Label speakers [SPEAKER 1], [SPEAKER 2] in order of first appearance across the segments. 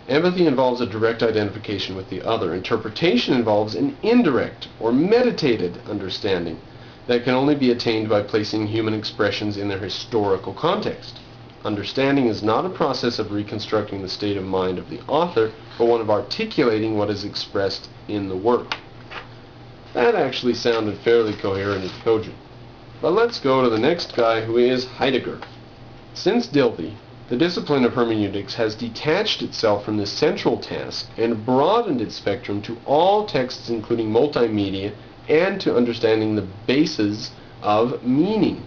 [SPEAKER 1] Empathy involves a direct identification with the other. Interpretation involves an indirect or meditated understanding that can only be attained by placing human expressions in their historical context. Understanding is not a process of reconstructing the state of mind of the author, but one of articulating what is expressed in the work. That actually sounded fairly coherent and cogent. But let's go to the next guy, who is Heidegger. Since Dilthey, the discipline of hermeneutics has detached itself from this central task and broadened its spectrum to all texts including multimedia and to understanding the bases of meaning.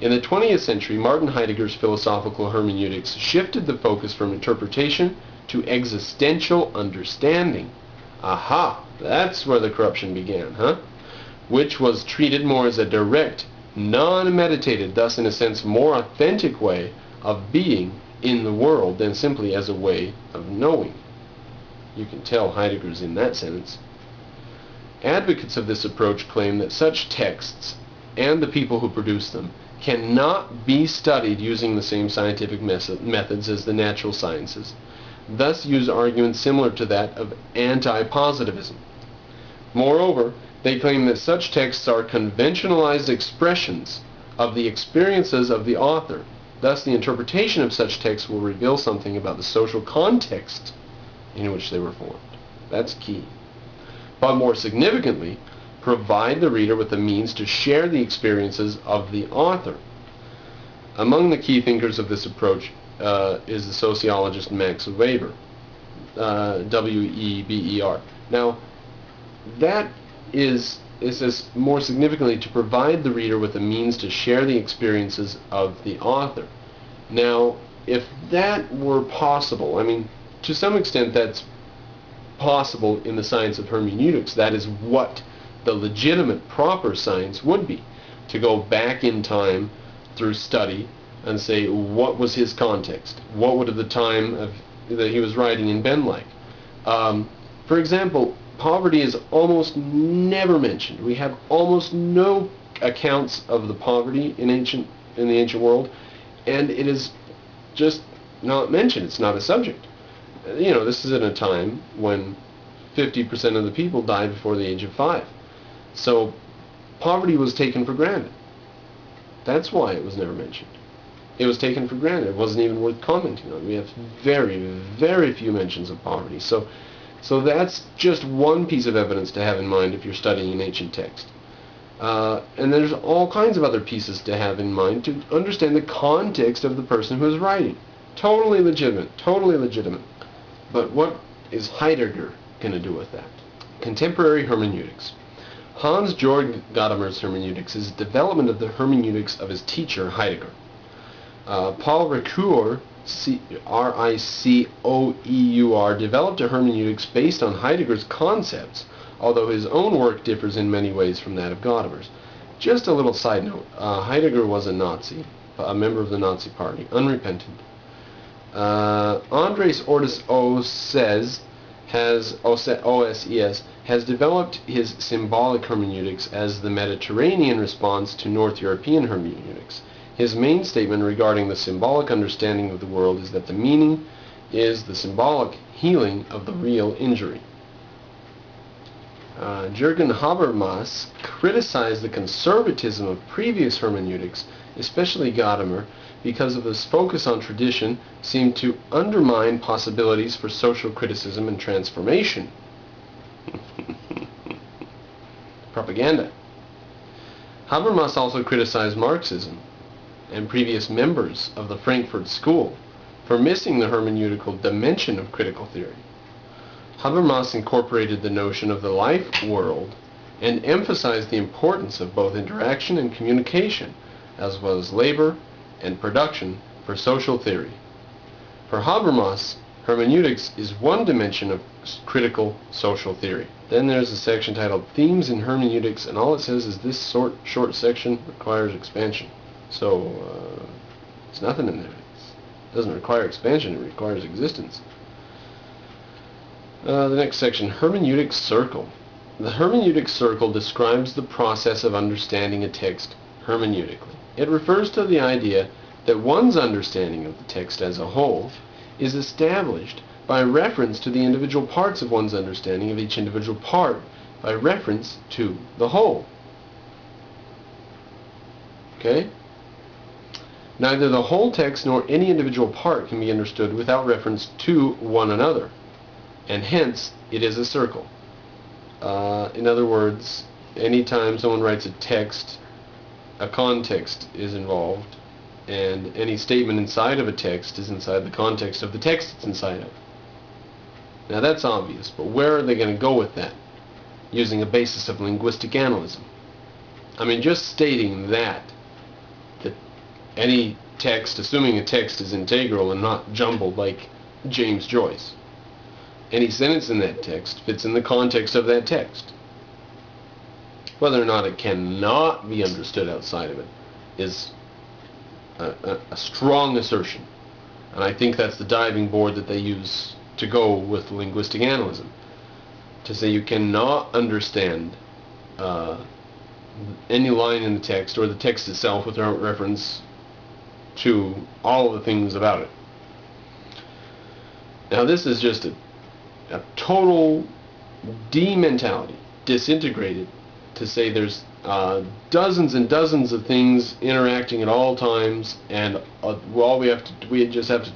[SPEAKER 1] In the 20th century, Martin Heidegger's philosophical hermeneutics shifted the focus from interpretation to existential understanding. Aha! That's where the corruption began, huh? Which was treated more as a direct, non-meditated, thus in a sense more authentic way of being in the world than simply as a way of knowing. You can tell Heidegger's in that sentence. Advocates of this approach claim that such texts and the people who produce them cannot be studied using the same scientific methods as the natural sciences, thus use arguments similar to that of anti-positivism. Moreover, they claim that such texts are conventionalized expressions of the experiences of the author. Thus, the interpretation of such texts will reveal something about the social context in which they were formed. That's key. But more significantly, provide the reader with the means to share the experiences of the author. Among the key thinkers of this approach is the sociologist Max Weber, W-E-B-E-R. Now, that is more significantly to provide the reader with a means to share the experiences of the author. Now, if that were possible, I mean, to some extent that's possible in the science of hermeneutics. That is what the legitimate, proper science would be, to go back in time through study and say, what was his context? What would the time that he was writing in been like? For example, poverty is almost never mentioned. We have almost no accounts of the poverty in the ancient world, and it is just not mentioned. It's not a subject. You know, this is in a time when 50% of the people died before the age of 5. So poverty was taken for granted. That's why it was never mentioned. It was taken for granted. It wasn't even worth commenting on. We have very, very few mentions of poverty. So that's just one piece of evidence to have in mind if you're studying an ancient text. And there's all kinds of other pieces to have in mind to understand the context of the person who is writing. Totally legitimate, totally legitimate. But what is Heidegger going to do with that? Contemporary hermeneutics. Hans-Georg Gadamer's hermeneutics is a development of the hermeneutics of his teacher, Heidegger. Paul Ricoeur, R-I-C-O-E-U-R, developed a hermeneutics based on Heidegger's concepts, although his own work differs in many ways from that of Gadamer's. Just a little side note, Heidegger was a Nazi, a member of the Nazi Party, unrepentant. Andres Ortiz O.S.E.S. has developed his symbolic hermeneutics as the Mediterranean response to North European hermeneutics. His main statement regarding the symbolic understanding of the world is that the meaning is the symbolic healing of the real injury. Jürgen Habermas criticized the conservatism of previous hermeneutics, especially Gadamer, because of this focus on tradition seemed to undermine possibilities for social criticism and transformation. Propaganda. Habermas also criticized Marxism and previous members of the Frankfurt School for missing the hermeneutical dimension of critical theory. Habermas incorporated the notion of the life world and emphasized the importance of both interaction and communication, as well as labor and production for social theory. For Habermas, hermeneutics is one dimension of critical social theory. Then there's a section titled Themes in Hermeneutics, and all it says is this short section requires expansion. So, there's nothing in there. It doesn't require expansion, it requires existence. The next section, Hermeneutic Circle. The hermeneutic circle describes the process of understanding a text hermeneutically. It refers to the idea that one's understanding of the text as a whole is established by reference to the individual parts of one's understanding of each individual part, by reference to the whole. Okay? Neither the whole text nor any individual part can be understood without reference to one another, and hence it is a circle. In other words, anytime someone writes a text, a context is involved, and any statement inside of a text is inside the context of the text it's inside of. Now that's obvious, but where are they going to go with that? Using a basis of linguistic analysis. I mean, just stating that any text, assuming a text is integral and not jumbled like James Joyce, any sentence in that text fits in the context of that text. Whether or not it cannot be understood outside of it is a strong assertion. And I think that's the diving board that they use to go with linguistic analysis. To say you cannot understand any line in the text or the text itself without reference to all of the things about it. Now this is just a total de-mentality, disintegrated, to say there's dozens and dozens of things interacting at all times, and we just have to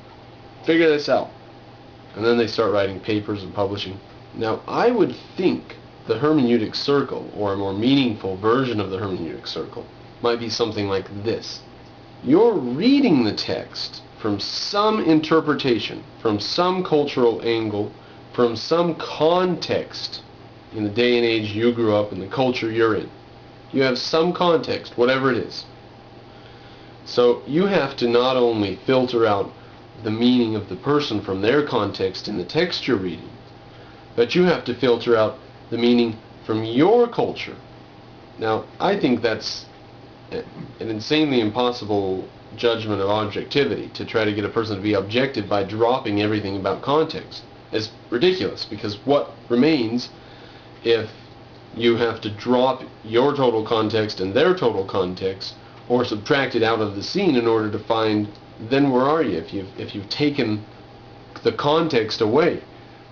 [SPEAKER 1] figure this out. And then they start writing papers and publishing. Now I would think the hermeneutic circle, or a more meaningful version of the hermeneutic circle, might be something like this. You're reading the text from some interpretation, from some cultural angle, from some context in the day and age you grew up, in the culture you're in. You have some context, whatever it is. So you have to not only filter out the meaning of the person from their context in the text you're reading, but you have to filter out the meaning from your culture. Now, I think that's an insanely impossible judgment of objectivity, to try to get a person to be objective by dropping everything about context. It's ridiculous, because what remains if you have to drop your total context and their total context, or subtract it out of the scene in order to find, then where are you if you've taken the context away?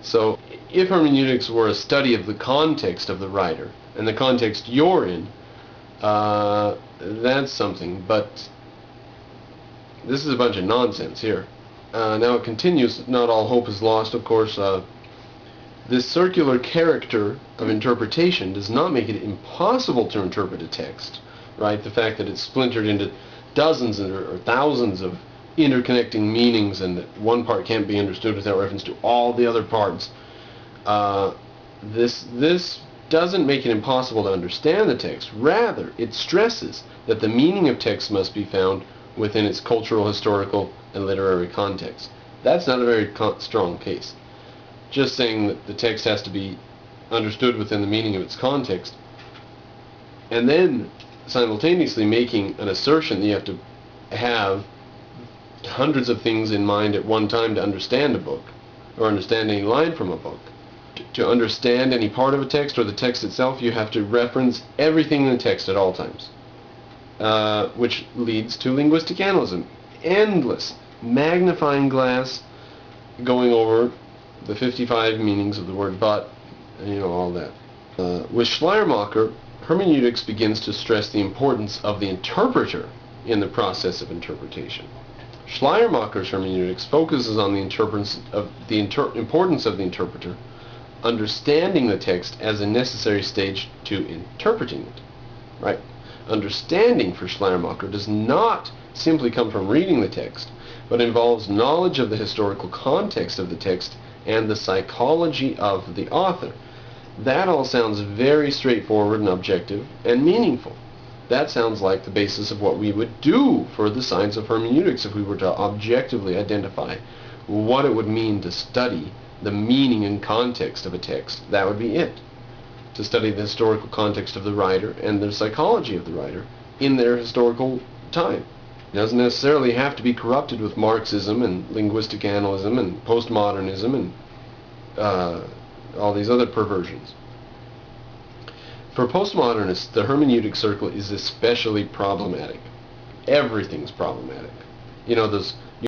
[SPEAKER 1] So if hermeneutics were a study of the context of the writer and the context you're in, that's something, but this is a bunch of nonsense here. Now it continues, not all hope is lost, of course. This circular character of interpretation does not make it impossible to interpret a text, right? The fact that it's splintered into dozens or thousands of interconnecting meanings, and that one part can't be understood without reference to all the other parts. This doesn't make it impossible to understand the text. Rather, it stresses that the meaning of text must be found within its cultural, historical, and literary context. That's not a very strong case. Just saying that the text has to be understood within the meaning of its context, and then simultaneously making an assertion that you have to have hundreds of things in mind at one time to understand a book, or understand any line from a book. To understand any part of a text or the text itself, you have to reference everything in the text at all times, which leads to linguistic analysis. Endless magnifying glass going over the 55 meanings of the word but, and all that. With Schleiermacher, hermeneutics begins to stress the importance of the interpreter in the process of interpretation. Schleiermacher's hermeneutics focuses on the importance of the interpreter understanding the text as a necessary stage to interpreting it. Right? Understanding for Schleiermacher does not simply come from reading the text, but involves knowledge of the historical context of the text and the psychology of the author. That all sounds very straightforward and objective and meaningful. That sounds like the basis of what we would do for the science of hermeneutics if we were to objectively identify what it would mean to study the meaning and context of a text. That would be it. To study the historical context of the writer and the psychology of the writer in their historical time. It doesn't necessarily have to be corrupted with Marxism and linguistic analysis and postmodernism and all these other perversions. For postmodernists, the hermeneutic circle is especially problematic. Everything's problematic. Those